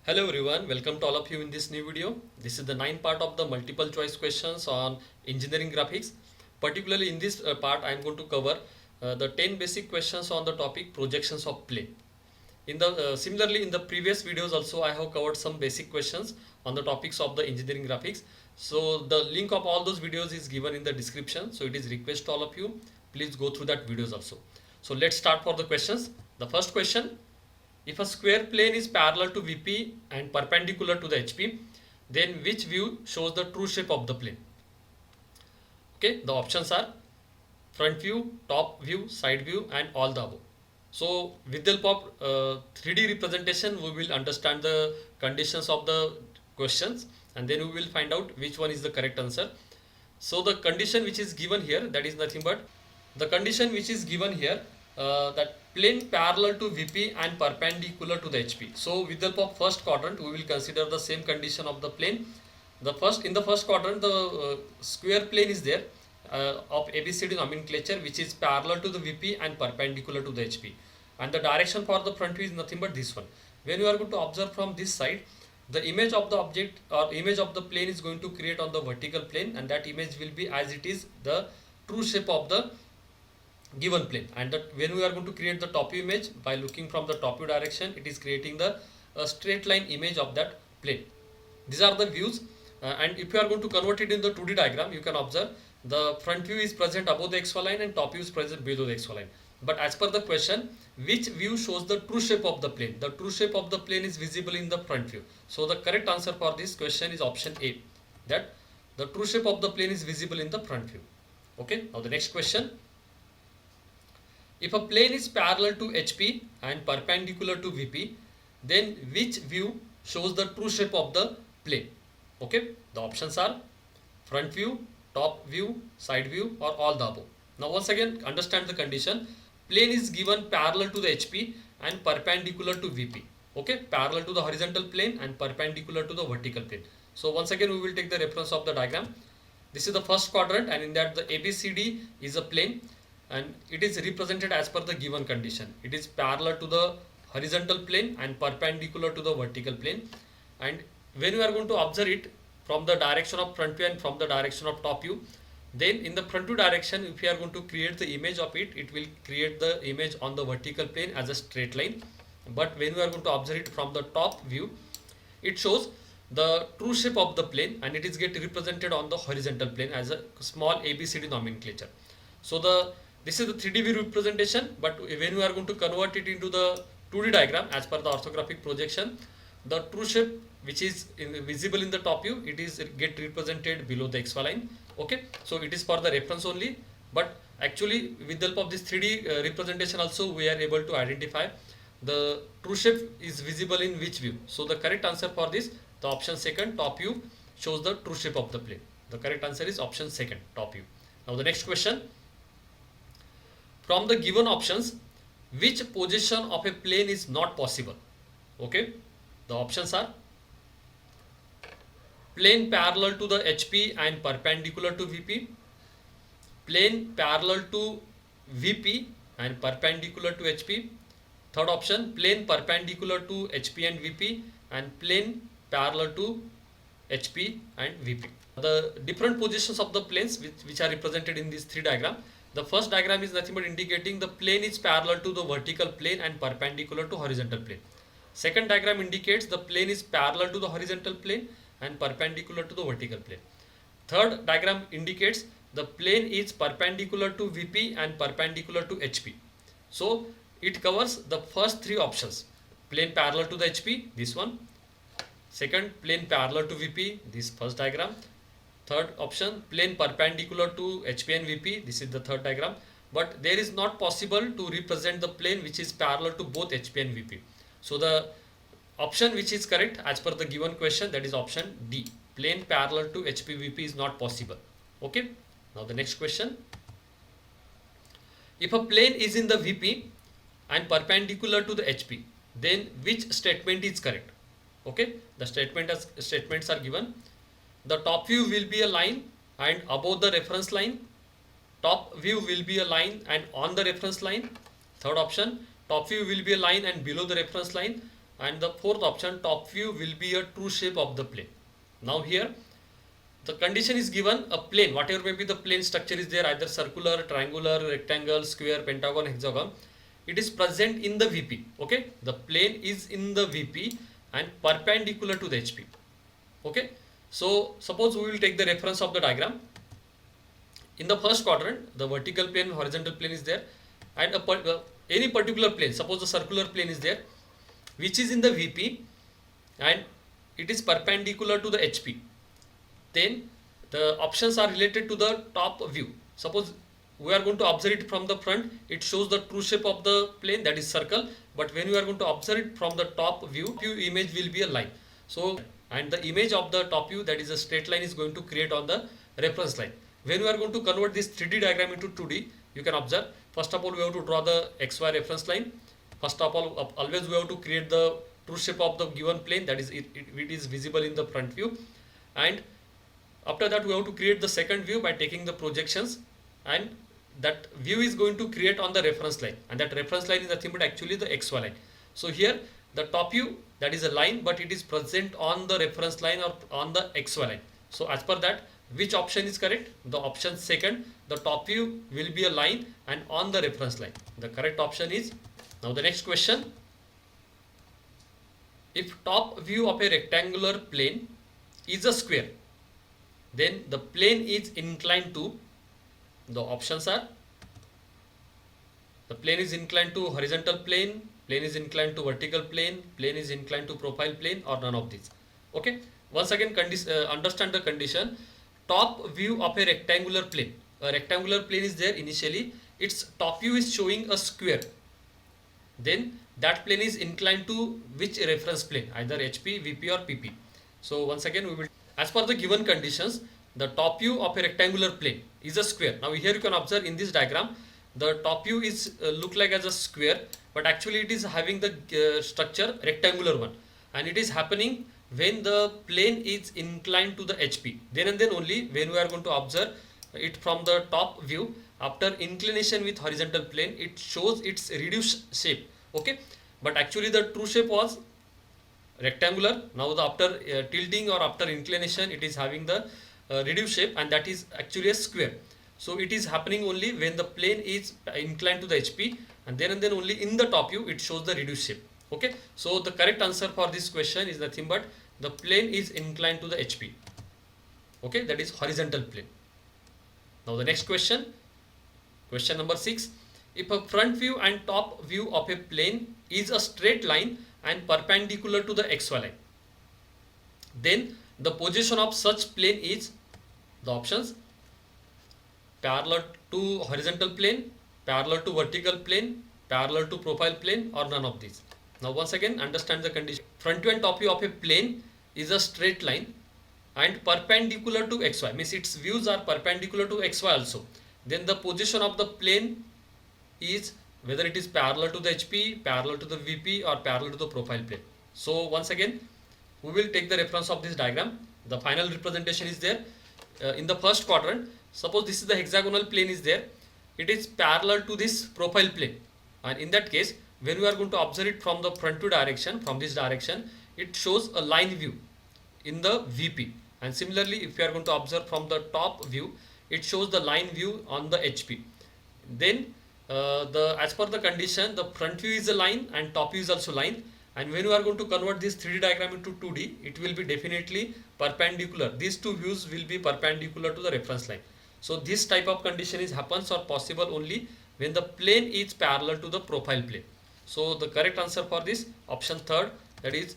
Hello everyone, welcome to all of you in this new video. This is the ninth part of the multiple choice questions on engineering graphics. Particularly in this part, I am going to cover the 10 basic questions on the topic projections of plane. Similarly, in the previous videos also I have covered some basic questions on the topics of the engineering graphics. So the link of all those videos is given in the description. So it is request to all of you, please go through that videos also. So let's start for the questions. The first question: if a square plane is parallel to VP and perpendicular to the HP, then which view shows the true shape of the plane? Okay, the options are front view, top view, side view, and all the above. So with the help of 3D representation, we will understand the conditions of the questions, and then we will find out which one is the correct answer. So the condition which is given here, that is nothing but the condition which is given here, that plane parallel to VP and perpendicular to the HP. So with the help of first quadrant, we will consider the same condition of the plane. In the first quadrant, the square plane is there of ABCD nomenclature, which is parallel to the VP and perpendicular to the HP. And the direction for the front view is nothing but this one. When you are going to observe from this side, the image of the object or image of the plane is going to create on the vertical plane, and that image will be as it is the true shape of the given plane. And that when we are going to create the top view image, by looking from the top view direction, it is creating the straight line image of that plane. These are the views, and if you are going to convert it in the 2D diagram, you can observe the front view is present above the XY line and top view is present below the XY line. But as per the question, which view shows the true shape of the plane? The true shape of the plane is visible in the front view. So the correct answer for this question is option A, that the true shape of the plane is visible in the front view. Okay, now the next question: if a plane is parallel to HP and perpendicular to VP, then which view shows the true shape of the plane? Okay, the options are front view, top view, side view, or all the above. Now once again understand the condition. Plane is given parallel to the HP and perpendicular to VP. Okay, parallel to the horizontal plane and perpendicular to the vertical plane. So once again we will take the reference of the diagram. This is the first quadrant, and in that the ABCD is a plane, and it is represented as per the given condition. It is parallel to the horizontal plane and perpendicular to the vertical plane. And when you are going to observe it from the direction of front view and from the direction of top view, then in the front view direction, if you are going to create the image of it, it will create the image on the vertical plane as a straight line. But when we are going to observe it from the top view, it shows the true shape of the plane, and it is get represented on the horizontal plane as a small ABCD nomenclature. So this is the 3D view representation, but when we are going to convert it into the 2D diagram as per the orthographic projection, the true shape which is visible in the top view, it is get represented below the XY line. Okay, so it is for the reference only, but actually with the help of this 3D representation also we are able to identify the true shape is visible in which view. So the correct answer for this, the option second, top view, shows the true shape of the plane. The correct answer is option second, top view. Now the next question: from the given options, which position of a plane is not possible? Okay, the options are plane parallel to the HP and perpendicular to VP, plane parallel to VP and perpendicular to HP. Third option, plane perpendicular to HP and VP, and plane parallel to HP and VP. The different positions of the planes which are represented in these three diagrams. The first diagram is nothing but indicating the plane is parallel to the vertical plane and perpendicular to horizontal plane. Second diagram indicates the plane is parallel to the horizontal plane and perpendicular to the vertical plane. Third diagram indicates the plane is perpendicular to VP and perpendicular to HP. So it covers the first three options: plane parallel to the HP, this one; second, plane parallel to VP, this first diagram; third option, plane perpendicular to HP and VP, this is the third diagram. But there is not possible to represent the plane which is parallel to both HP and VP. So the option which is correct as per the given question, that is option D, plane parallel to HP VP is not possible. Okay, now the next question: if a plane is in the VP and perpendicular to the HP, then which statement is correct? Okay, the statements are given. The top view will be a line and above the reference line. Top view will be a line and on the reference line. Third option, top view will be a line and below the reference line. and the fourth option, top view will be a true shape of the plane. Now here the condition is given, a plane, whatever may be the plane structure is there, either circular, triangular, rectangle, square, pentagon, hexagon, it is present in the VP. Okay, the plane is in the VP and perpendicular to the HP. Okay, so suppose we will take the reference of the diagram. In the first quadrant, the vertical plane, horizontal plane is there, and any particular plane, suppose the circular plane is there, which is in the VP and it is perpendicular to the HP. Then the options are related to the top view. Suppose we are going to observe it from the front, it shows the true shape of the plane, that is circle, but when we are going to observe it from the top view image will be a line. So, and the image of the top view, that is a straight line, is going to create on the reference line. When we are going to convert this 3D diagram into 2D, you can observe, first of all we have to draw the XY reference line. First of all, always we have to create the true shape of the given plane, that is it is visible in the front view, and after that we have to create the second view by taking the projections, and that view is going to create on the reference line, and that reference line is nothing but actually the XY line. So here the top view, that is a line, but it is present on the reference line or on the XY line. So as per that, which option is correct? The option second, the top view will be a line and on the reference line. The correct option is. Now the next question, if top view of a rectangular plane is a square, then the plane is inclined to, the options are, the plane is inclined to horizontal plane, plane is inclined to vertical plane, plane is inclined to profile plane, or none of these. Okay, once again understand the condition. Top view of a rectangular plane, a rectangular plane is there initially, its top view is showing a square, then that plane is inclined to which reference plane, either HP, VP or PP. So once again we will, as per the given conditions, the top view of a rectangular plane is a square. Now here you can observe in this diagram, the top view is look like as a square, but actually it is having the structure rectangular one, and it is happening when the plane is inclined to the HP. Then and then only when we are going to observe it from the top view, after inclination with horizontal plane, it shows its reduced shape. Okay, but actually the true shape was rectangular. Now the after tilting or after inclination, it is having the reduced shape, and that is actually a square. So it is happening only when the plane is inclined to the HP, and then only in the top view it shows the reduced shape. Okay, so the correct answer for this question is nothing but the plane is inclined to the HP. Okay, that is horizontal plane. Now the next question, question number 6. If a front view and top view of a plane is a straight line and perpendicular to the XY line, then the position of such plane is, the options, parallel to horizontal plane, parallel to vertical plane, parallel to profile plane, or none of these. Now once again understand the condition. Front view and top view of a plane is a straight line and perpendicular to XY, means its views are perpendicular to XY also. Then the position of the plane is whether it is parallel to the HP, parallel to the VP, or parallel to the profile plane. So once again we will take the reference of this diagram. The final representation is there. In the first quadrant, suppose this is the hexagonal plane is there, it is parallel to this profile plane, and in that case when we are going to observe it from the front view direction, from this direction, it shows a line view in the VP, and similarly if you are going to observe from the top view, it shows the line view on the HP. Then as per the condition, the front view is a line and top view is also line, and when we are going to convert this 3D diagram into 2D, it will be definitely perpendicular. These two views will be perpendicular to the reference line. So this type of condition is happens or possible only when the plane is parallel to the profile plane. So the correct answer for this, option third, that is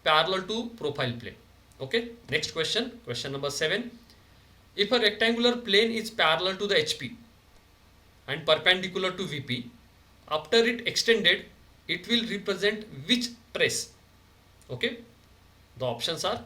parallel to profile plane. Okay, next question, question number 7. If a rectangular plane is parallel to the HP and perpendicular to VP, after it extended, it will represent which trace? Okay, the options are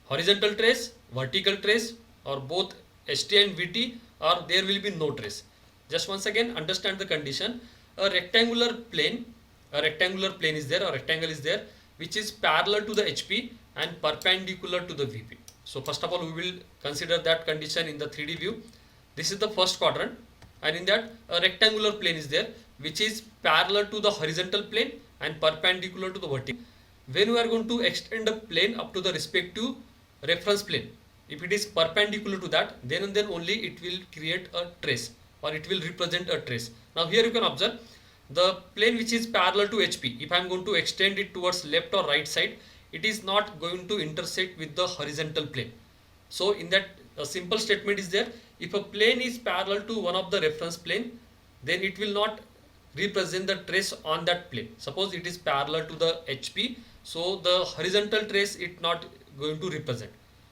horizontal trace, vertical trace, or both ST and VT, or there will be no trace. Just once again understand the condition. A rectangular plane is there, a rectangle is there, which is parallel to the HP and perpendicular to the VP. So first of all we will consider that condition in the 3D view. This is the first quadrant, and in that a rectangular plane is there which is parallel to the horizontal plane and perpendicular to the vertical. When we are going to extend a plane up to the respective reference plane, if it is perpendicular to that, then and then only it will create a trace, or it will represent a trace. Now here you can observe the plane which is parallel to HP. If I am going to extend it towards left or right side, it is not going to intersect with the horizontal plane. So in that, a simple statement is there: if a plane is parallel to one of the reference plane, then it will not represent the trace on that plane. Suppose it is parallel to the HP, so the horizontal trace it not going to represent.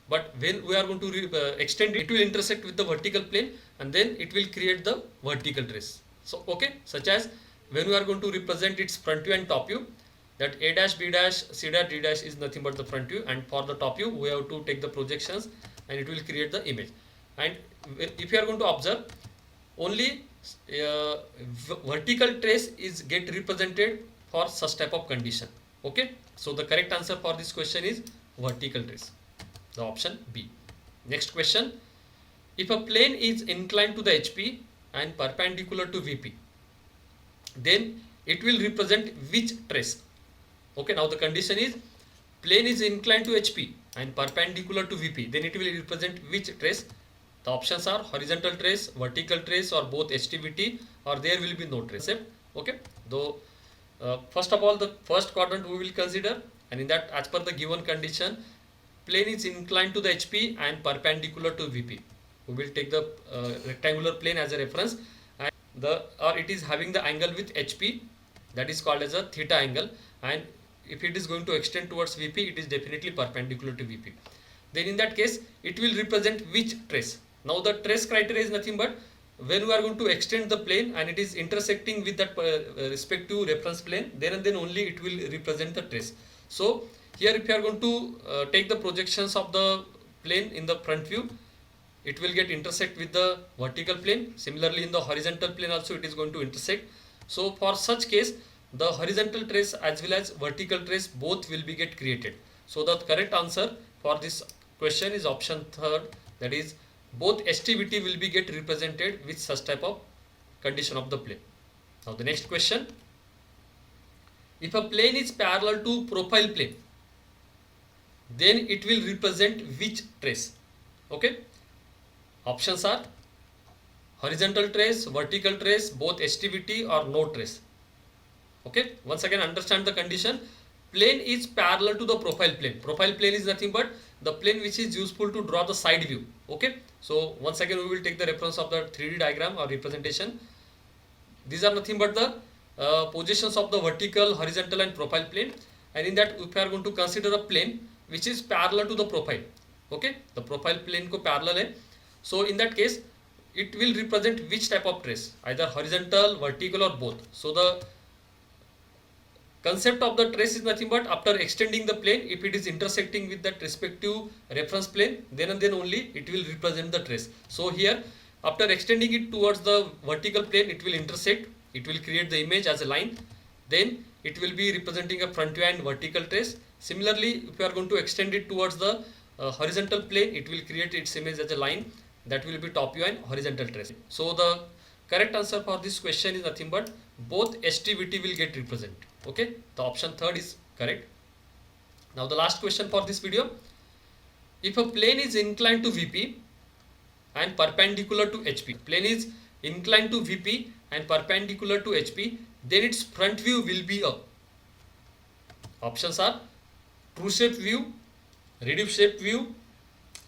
But when we are going to extend it, it will intersect with the vertical plane, and then it will create the vertical trace. So okay, such as when we are going to represent its front view and top view, that A dash, B dash, C dash, D dash is nothing but the front view, and for the top view we have to take the projections and it will create the image. And if you are going to observe, only vertical trace is get represented for such type of condition. Okay, so the correct answer for this question is vertical trace, the option B. Next question: if a plane is inclined to the HP and perpendicular to VP, then it will represent which trace? Okay, now the condition is plane is inclined to HP and perpendicular to VP, then it will represent which trace? The options are horizontal trace, vertical trace, or both HTVT, or there will be no trace. Okay, though first of all the first quadrant we will consider, and in that, as per the given condition, plane is inclined to the HP and perpendicular to VP. We will take the rectangular plane as a reference, and it is having the angle with HP, that is called as a theta angle, and if it is going to extend towards VP, it is definitely perpendicular to VP. Then in that case, it will represent which trace? Now the trace criteria is nothing but when we are going to extend the plane and it is intersecting with that respective reference plane, then and then only it will represent the trace. So here, if you are going to take the projections of the plane in the front view, it will get intersect with the vertical plane. Similarly, in the horizontal plane also it is going to intersect. So for such case, the horizontal trace as well as vertical trace both will be get created. So the correct answer for this question is option third, that is both STVT will be get represented with such type of condition of the plane. Now the next question: if a plane is parallel to profile plane, then it will represent which trace? Okay, options are horizontal trace, vertical trace, both STVT, or no trace. Okay, once again understand the condition. Plane is parallel to the profile plane. Profile plane is nothing but the plane which is useful to draw the side view. Okay, so once again we will take the reference of the 3D diagram or representation. These are nothing but the positions of the vertical, horizontal, and profile plane, and in that if we are going to consider a plane which is parallel to the profile. Okay, the profile plane ko parallel hai. So in that case, it will represent which type of trace? Either horizontal, vertical, or both. So the concept of the trace is nothing but after extending the plane, if it is intersecting with that respective reference plane, then and then only it will represent the trace. So here, after extending it towards the vertical plane, it will intersect, it will create the image as a line, then it will be representing a front view and vertical trace. Similarly, if you are going to extend it towards the horizontal plane, it will create its image as a line, that will be top view and horizontal trace. So the correct answer for this question is nothing but both STVT will get represented. Okay, the option third is correct. Now the last question for this video: if a plane is inclined to VP and perpendicular to HP, plane is inclined to VP and perpendicular to HP, then its front view will be a, options are true shape view, reduced shape view,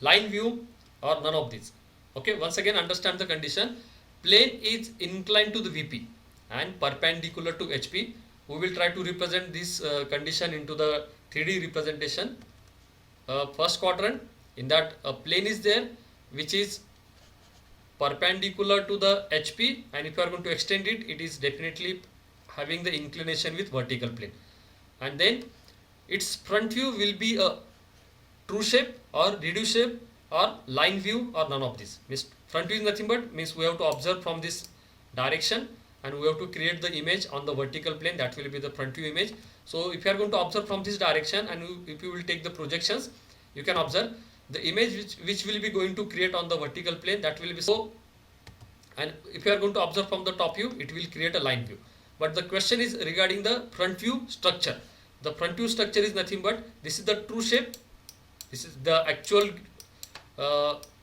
line view, or none of these. Okay, once again understand the condition. Plane is inclined to the VP and perpendicular to HP. We will try to represent this condition into the 3D representation. First quadrant, in that a plane is there which is perpendicular to the HP, and if you are going to extend it, it is definitely having the inclination with vertical plane, and then its front view will be a true shape or reduced shape or line view, or none of this. Means front view is nothing but means we have to observe from this direction and we have to create the image on the vertical plane, that will be the front view image. So if you are going to observe from this direction and if you will take the projections, you can observe the image which will be going to create on the vertical plane, that will be so. And if you are going to observe from the top view, it will create a line view. but the question is regarding the front view structure. The front view structure is nothing but this is the true shape, this is the actual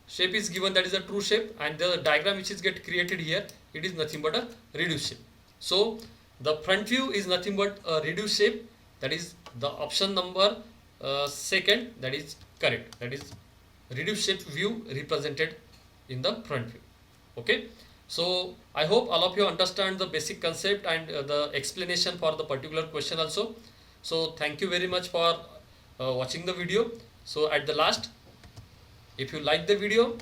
shape is given, that is a true shape, and the diagram which is get created here, it is nothing but a reduced shape. So the front view is nothing but a reduced shape, that is the option number second, that is correct, that is reduced shape view represented in the front view. Okay, so I hope all of you understand the basic concept and the explanation for the particular question also. So thank you very much for watching the video. So at the last, if you like the video,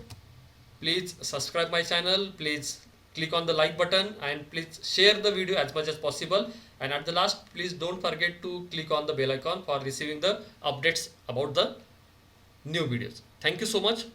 please subscribe my channel, please click on the like button, and please share the video as much as possible. And at the last, please don't forget to click on the bell icon for receiving the updates about the new videos. Thank you so much.